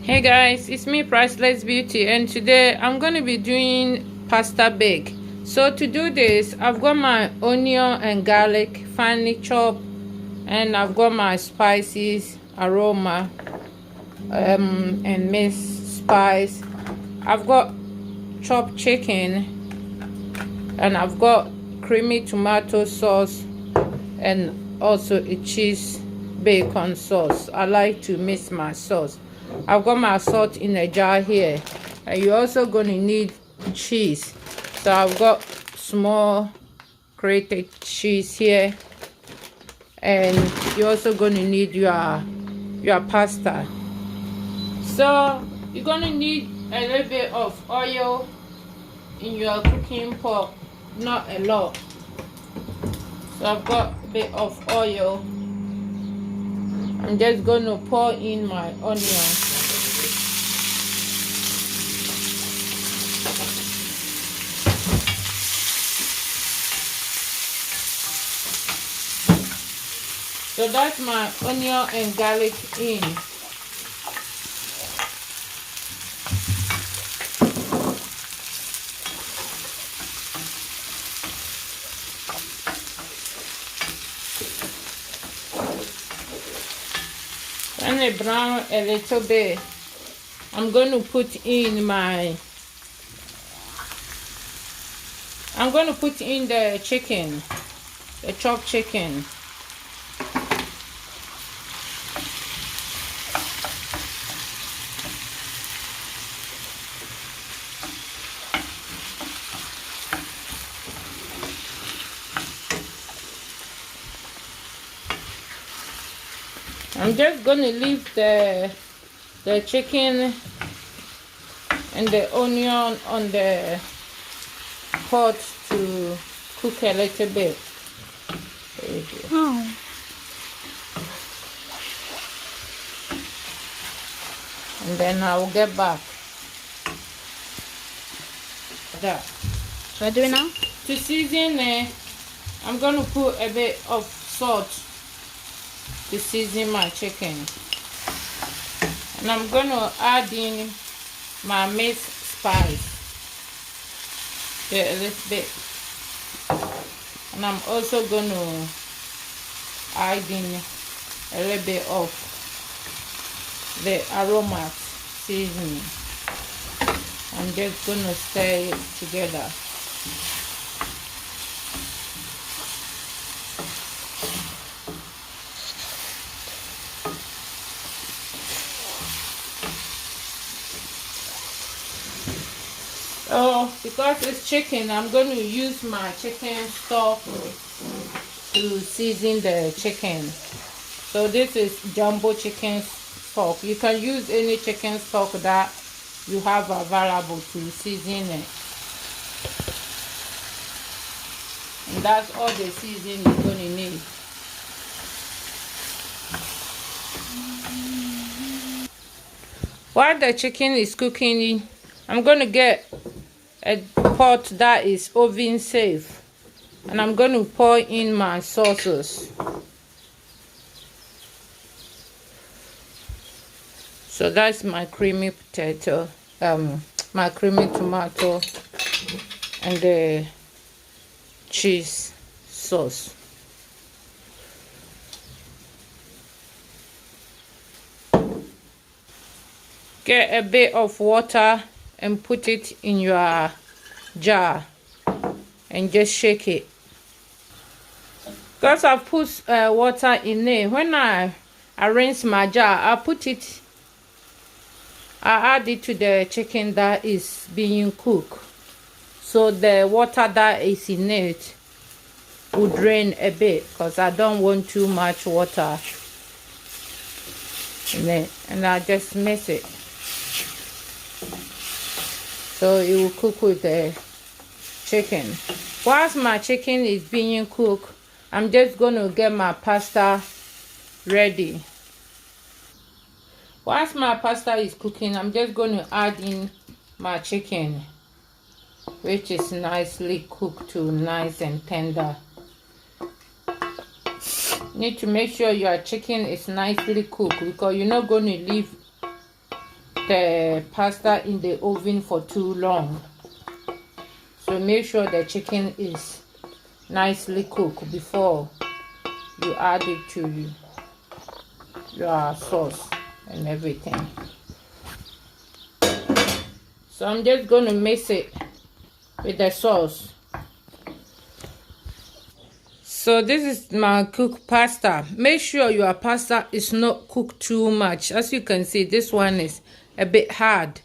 Hey guys, it's me Priceless Beauty, and today I'm going to be doing pasta bake. So to do this, I've got my onion and garlic finely chopped, and I've got my spices, aroma, and mixed spice. I've got chopped chicken, and I've got creamy tomato sauce, and also a cheese bacon sauce. I like to mix my sauce. I've got my salt in a jar here, and you're also going to need cheese. So I've got small grated cheese here, and you're also going to need your pasta. So you're going to need a little bit of oil in your cooking pot, not a lot. So I've got a bit of oil. I'm just going to pour in my onions. So that's my onion and garlic in. When they brown a little bit, I'm going to put in the chicken, the chopped chicken. I'm just going to leave the chicken and the onion on the pot to cook a little bit. Oh. And then I will get back. That. What do I do now? To season it, I'm going to put a bit of salt to season my chicken, and I'm going to add in my mixed spice a little bit, and I'm also going to add in a little bit of the aroma seasoning. I'm just going to stir it together. Oh, because it's chicken, I'm going to use my chicken stock to season the chicken. So this is jumbo chicken stock. You can use any chicken stock that you have available to season it. And that's all the seasoning you're going to need. While the chicken is cooking, I'm going to get a pot that is oven safe, and I'm going to pour in my sauces. So that's my creamy potato, my creamy tomato, and the cheese sauce. Get a bit of water and put it in your jar and just shake it. Because I put water in it, when I rinse my jar, I add it to the chicken that is being cooked, so the water that is in it will drain a bit, because I don't want too much water in it, and I just mix it so it will cook with the chicken. Whilst my chicken is being cooked, I'm just going to get my pasta ready. Whilst my pasta is cooking, I'm just going to add in my chicken, which is nicely cooked to nice and tender. Need to make sure your chicken is nicely cooked, because you're not going to leave the pasta in the oven for too long. So make sure the chicken is nicely cooked before you add it to your sauce and everything. So I'm just going to mix it with the sauce. So this is my cooked pasta. Make sure your pasta is not cooked too much. As you can see, this one is a bit hard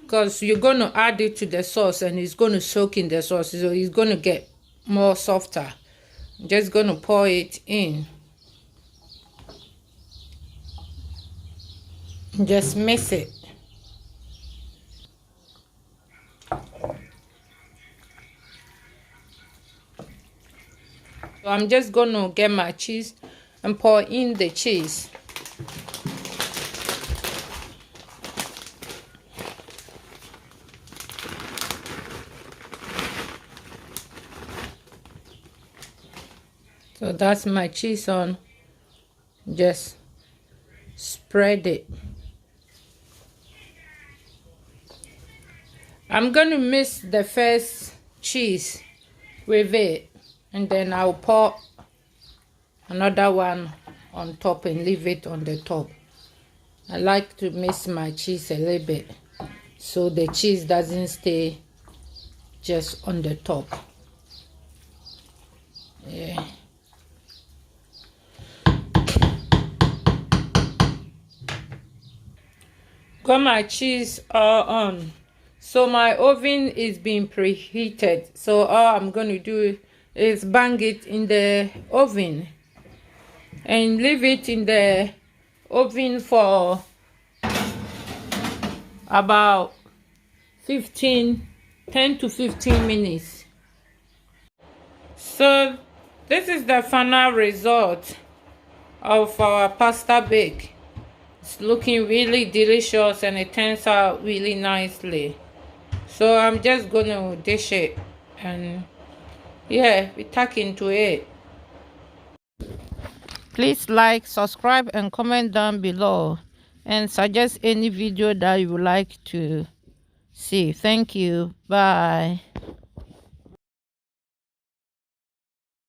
because you're going to add it to the sauce and it's going to soak in the sauce, so it's going to get more softer. I'm just going to pour it in. Just mix it. So I'm just going to get my cheese and pour in the cheese. So that's my cheese on. Just spread it. I'm going to mix the first cheese with it, and then I'll pour another one on top and leave it on the top. I like to mix my cheese a little bit so the cheese doesn't stay just on the top. Yeah. Got my cheese all on. So my oven is being preheated. So all I'm going to do is bang it in the oven and leave it in the oven for about 10 to 15 minutes. So this is the final result of our pasta bake. It's looking really delicious and it turns out really nicely. So I'm just gonna dish it and yeah, we tuck into it. Please like, subscribe and comment down below and suggest any video that you would like to see. Thank you. Bye.